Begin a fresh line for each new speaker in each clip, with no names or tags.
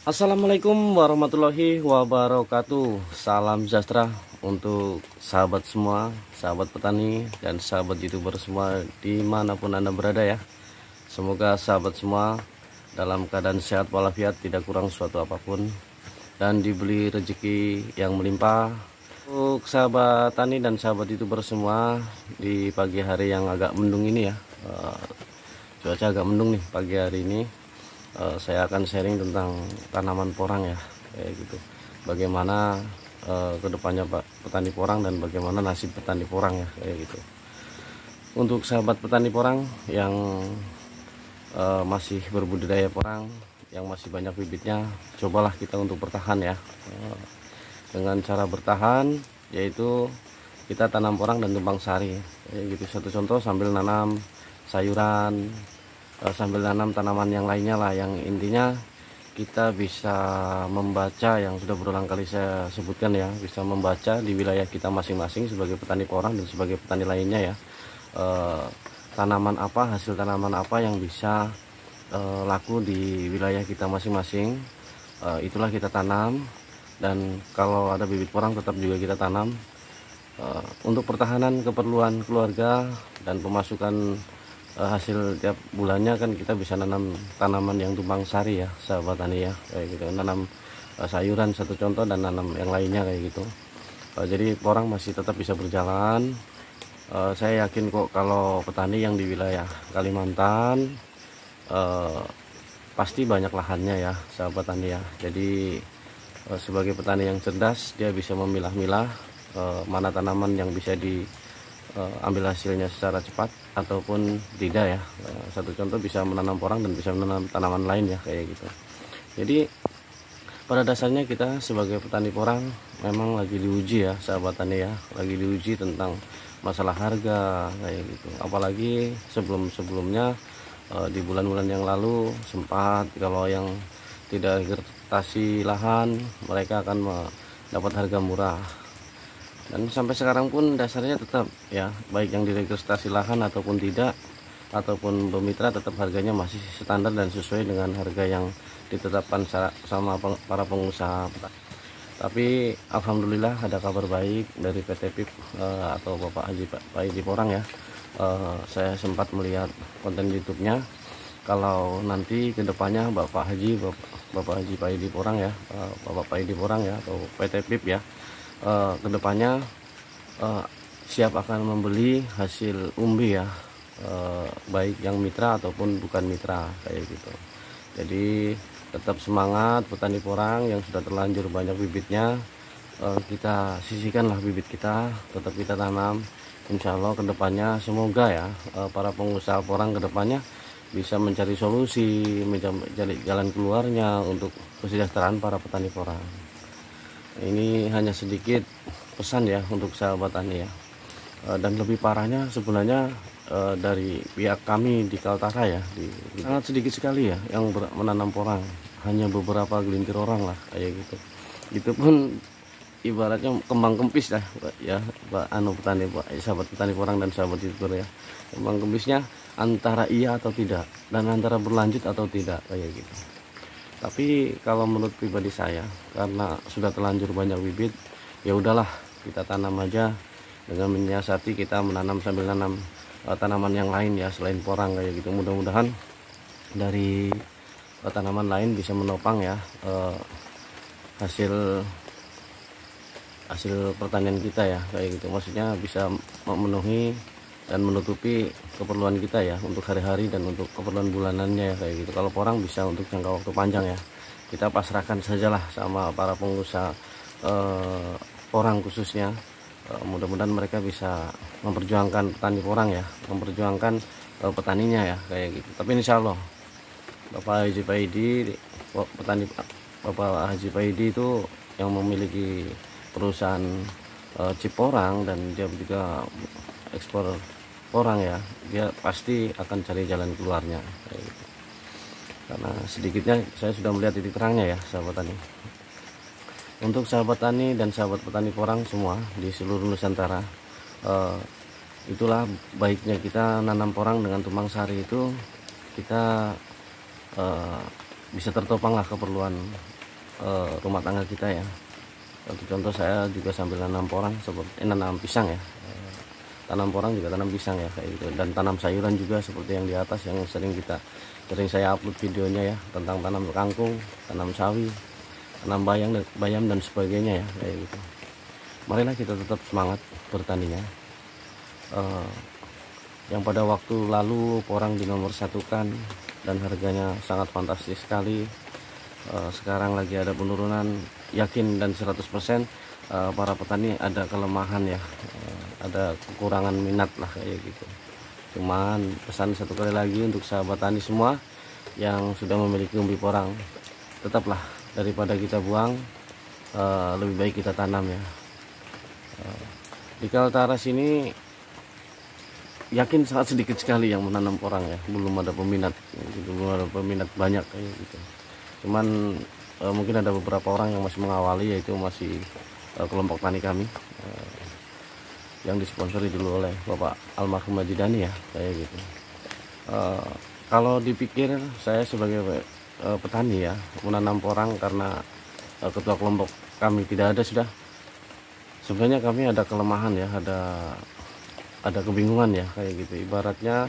Assalamualaikum warahmatullahi wabarakatuh. Salam sejahtera untuk sahabat semua, sahabat petani dan sahabat YouTuber semua dimanapun Anda berada ya. Semoga sahabat semua dalam keadaan sehat walafiat, tidak kurang suatu apapun, dan diberi rezeki yang melimpah. Untuk sahabat tani dan sahabat YouTuber semua, di pagi hari yang agak mendung ini ya, cuaca agak mendung nih pagi hari ini. Saya akan sharing tentang tanaman porang ya, kayak gitu. Bagaimana kedepannya Pak petani porang dan bagaimana nasib petani porang ya, kayak gitu. Untuk sahabat petani porang yang masih berbudidaya porang, yang masih banyak bibitnya, cobalah kita untuk bertahan ya. Dengan cara bertahan yaitu kita tanam porang dan tumpang sari, kayak gitu. Satu contoh sambil nanam sayuran, sambil nanam tanaman yang lainnya lah, yang intinya kita bisa membaca yang sudah berulang kali saya sebutkan ya, bisa membaca di wilayah kita masing-masing sebagai petani porang dan sebagai petani lainnya ya, tanaman apa, hasil tanaman apa yang bisa laku di wilayah kita masing-masing, itulah kita tanam. Dan kalau ada bibit porang tetap juga kita tanam, untuk pertahanan keperluan keluarga dan pemasukan hasil tiap bulannya. Kan kita bisa nanam tanaman yang tumpang sari ya sahabat tani ya, kayak gitu. Nanam sayuran satu contoh dan nanam yang lainnya kayak gitu. Jadi porang masih tetap bisa berjalan. Saya yakin kok kalau petani yang di wilayah Kalimantan pasti banyak lahannya ya sahabat tani ya. Jadi sebagai petani yang cerdas, dia bisa memilah-milah mana tanaman yang bisa di ambil hasilnya secara cepat ataupun tidak ya. Satu contoh bisa menanam porang dan bisa menanam tanaman lain ya, kayak gitu. Jadi pada dasarnya kita sebagai petani porang memang lagi diuji ya sahabat tani ya, lagi diuji tentang masalah harga kayak gitu. Apalagi sebelum-sebelumnya di bulan-bulan yang lalu sempat kalau yang tidak registrasi lahan mereka akan mendapat harga murah. Dan sampai sekarang pun dasarnya tetap ya, baik yang diregistrasi lahan ataupun tidak, ataupun bermitra, tetap harganya masih standar dan sesuai dengan harga yang ditetapkan sama para pengusaha. Tapi alhamdulillah ada kabar baik dari PT PIP atau Bapak Haji Paidi Porang ya. Saya sempat melihat konten YouTube-nya. Kalau nanti kedepannya Bapak Haji Paidi Porang ya, Bapak Paidi Porang ya, atau PT PIP ya, kedepannya siap akan membeli hasil umbi ya, baik yang mitra ataupun bukan mitra kayak gitu. Jadi tetap semangat petani porang yang sudah terlanjur banyak bibitnya, kita sisihkanlah bibit kita, tetap kita tanam. Insya Allah kedepannya semoga ya para pengusaha porang kedepannya bisa mencari solusi, mencari jalan keluarnya untuk kesejahteraan para petani porang. Ini hanya sedikit pesan ya untuk sahabat tani ya. Dan lebih parahnya sebenarnya dari pihak kami di Kaltara ya, sangat sedikit sekali ya yang menanam porang, hanya beberapa gelintir orang lah kayak gitu. Itu pun ibaratnya kembang kempis lah ya Pak petani, Pak sahabat petani porang dan sahabat YouTuber ya. Kembang kempisnya antara iya atau tidak, dan antara berlanjut atau tidak kayak gitu. Tapi kalau menurut pribadi saya, karena sudah terlanjur banyak bibit, ya udahlah kita tanam aja dengan menyiasati kita menanam sambil nanam tanaman yang lain ya selain porang kayak gitu. Mudah-mudahan dari tanaman lain bisa menopang ya hasil pertanian kita ya, kayak gitu. Maksudnya bisa memenuhi dan menutupi keperluan kita ya untuk hari-hari dan untuk keperluan bulanannya ya, kayak gitu. Kalau porang bisa untuk jangka waktu panjang ya. Kita pasrahkan sajalah sama para pengusaha porang khususnya. Mudah-mudahan mereka bisa memperjuangkan petani porang ya, memperjuangkan petaninya ya, kayak gitu. Tapi insya Allah Bapak Haji Paidi, Bapak Haji Paidi itu yang memiliki perusahaan chip porang dan dia juga ekspor porang ya, dia pasti akan cari jalan keluarnya kayak gitu. Karena sedikitnya saya sudah melihat titik terangnya ya sahabat tani. Untuk sahabat tani dan sahabat petani porang semua di seluruh Nusantara, itulah baiknya kita nanam porang dengan tumpang sari itu. Kita bisa tertopang lah keperluan rumah tangga kita ya. Untuk contoh saya juga sambil nanam porang seperti nanam pisang ya. Tanam porang juga tanam pisang ya kayak gitu, dan tanam sayuran juga seperti yang di atas yang sering saya upload videonya ya, tentang tanam kangkung, tanam sawi, tanam bayam dan sebagainya ya kayak gitu. Marilah kita tetap semangat bertaninya. Yang pada waktu lalu porang dinomor satukan dan harganya sangat fantastis sekali. Sekarang lagi ada penurunan, yakin dan 100% para petani ada kelemahan ya, ada kekurangan minat lah kayak gitu. Cuman pesan satu kali lagi untuk sahabat tani semua yang sudah memiliki umbi porang, tetaplah daripada kita buang, lebih baik kita tanam ya. Di Kaltara sini yakin sangat sedikit sekali yang menanam porang ya, belum ada peminat gitu, belum ada peminat banyak kayak gitu. Cuman mungkin ada beberapa orang yang masih mengawali, yaitu masih kelompok tani kami yang disponsori dulu oleh Bapak almarhum Haji Dani ya kayak gitu. Kalau dipikir saya sebagai petani ya menanam porang karena ketua kelompok kami tidak ada sudah. Sebenarnya kami ada kelemahan ya, ada kebingungan ya kayak gitu. Ibaratnya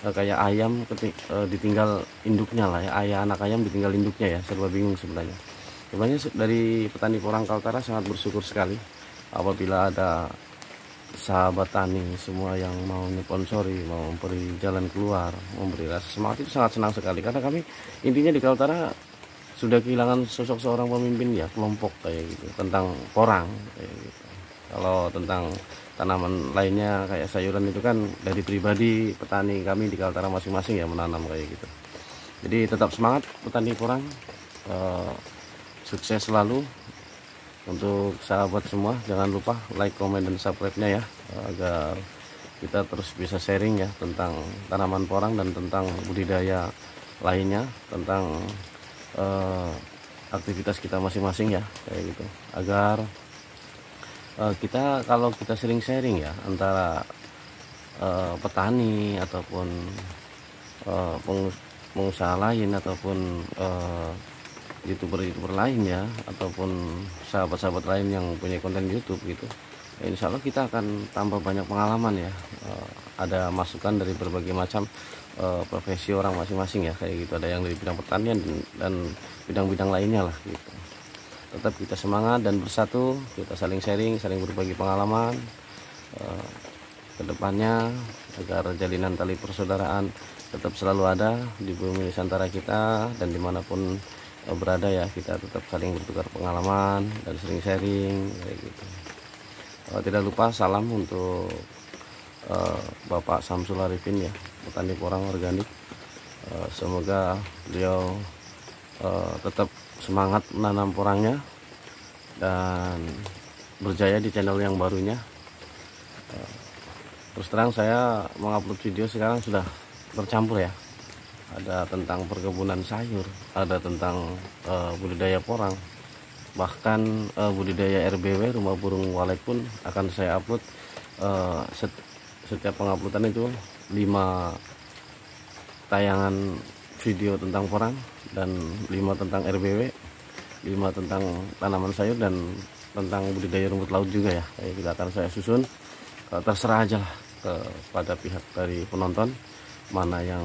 kayak ayam ditinggal induknya lah ya, anak ayam ditinggal induknya ya, serba bingung sebenarnya. Sebenarnya dari petani porang Kaltara sangat bersyukur sekali apabila ada sahabat tani semua yang mau nyponsori, mau memberi jalan keluar, memberi rasa semangat, itu sangat senang sekali. Karena kami intinya di Kaltara sudah kehilangan sosok seorang pemimpin ya, kelompok kayak gitu, tentang porang kayak gitu. Kalau tentang tanaman lainnya kayak sayuran itu kan dari pribadi petani kami di Kaltara masing-masing ya menanam kayak gitu. Jadi tetap semangat petani porang, sukses selalu. Untuk sahabat semua jangan lupa like, komen, dan subscribe-nya ya, agar kita terus bisa sharing ya tentang tanaman porang dan tentang budidaya lainnya, tentang aktivitas kita masing-masing ya kayak gitu, agar kalau kita sering sharing ya antara petani ataupun pengusaha lain ataupun youtuber lain ya, ataupun sahabat-sahabat lain yang punya konten YouTube gitu ya, insya Allah kita akan tambah banyak pengalaman ya. Ada masukan dari berbagai macam profesi orang masing-masing ya kayak gitu, ada yang dari bidang pertanian dan bidang-bidang lainnya lah gitu. Tetap kita semangat dan bersatu, kita saling sharing, saling berbagi pengalaman ke depannya, agar jalinan tali persaudaraan tetap selalu ada di bumi Nusantara kita, dan dimanapun berada ya, kita tetap saling bertukar pengalaman dan sering sharing kayak gitu. Tidak lupa salam untuk Bapak Samsul Arifin ya, petani porang organik. Semoga beliau tetap semangat menanam porangnya dan berjaya di channel yang barunya. Terus terang saya mengupload video sekarang sudah bercampur ya, ada tentang perkebunan sayur, ada tentang budidaya porang, bahkan budidaya RBW, rumah burung walet pun akan saya upload. Setiap penguploadan itu 5 tayangan video tentang porang, dan 5 tentang RBW, 5 tentang tanaman sayur, dan tentang budidaya rumput laut juga ya. Kita akan saya susun, terserah aja lah kepada pihak dari penonton, mana yang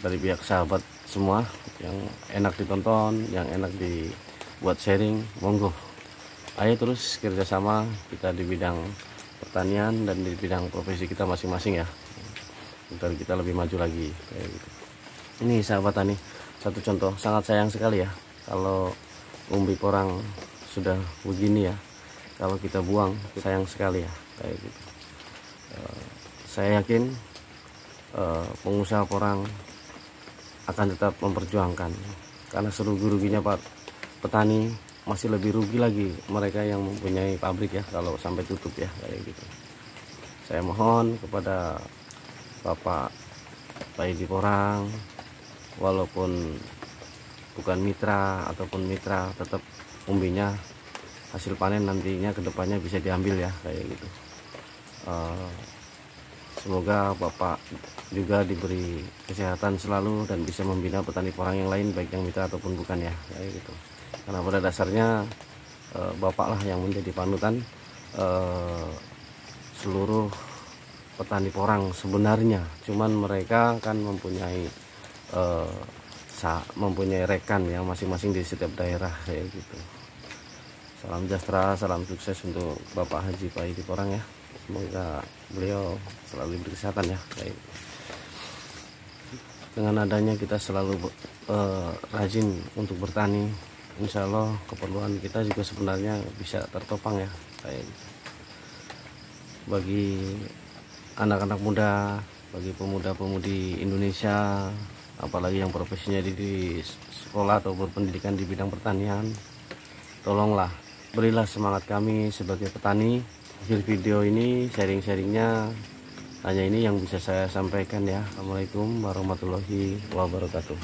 dari pihak sahabat semua yang enak ditonton, yang enak dibuat sharing, monggo. Ayo terus kerjasama kita di bidang pertanian dan di bidang profesi kita masing-masing ya, agar kita lebih maju lagi kayak gitu. Ini sahabat tani, satu contoh sangat sayang sekali ya kalau umbi porang sudah begini ya, kalau kita buang sayang sekali ya kayak gitu. Saya yakin pengusaha porang akan tetap memperjuangkan, karena serugi-ruginya Pak petani masih lebih rugi lagi mereka yang mempunyai pabrik ya kalau sampai tutup ya kayak gitu. Saya mohon kepada Bapak Edi Porang, walaupun bukan mitra ataupun mitra, tetap umbinya hasil panen nantinya kedepannya bisa diambil ya kayak gitu. Semoga Bapak juga diberi kesehatan selalu dan bisa membina petani porang yang lain, baik yang mitra ataupun bukan ya, kayak gitu. Karena pada dasarnya Bapak lah yang menjadi panutan seluruh petani porang sebenarnya. Cuman mereka kan mempunyai rekan yang masing-masing di setiap daerah kayak gitu. Salam sejahtera, salam sukses untuk Bapak Haji Paidi Porang ya. Semoga beliau selalu diberi kesehatan ya. Baik. Dengan adanya kita selalu rajin untuk bertani, insya Allah keperluan kita juga sebenarnya bisa tertopang ya. Baik. Bagi anak-anak muda, bagi pemuda-pemudi Indonesia, apalagi yang profesinya di sekolah atau berpendidikan di bidang pertanian, tolonglah berilah semangat kami sebagai petani. Hasil video ini sharing-sharingnya hanya ini yang bisa saya sampaikan ya. Assalamualaikum warahmatullahi wabarakatuh.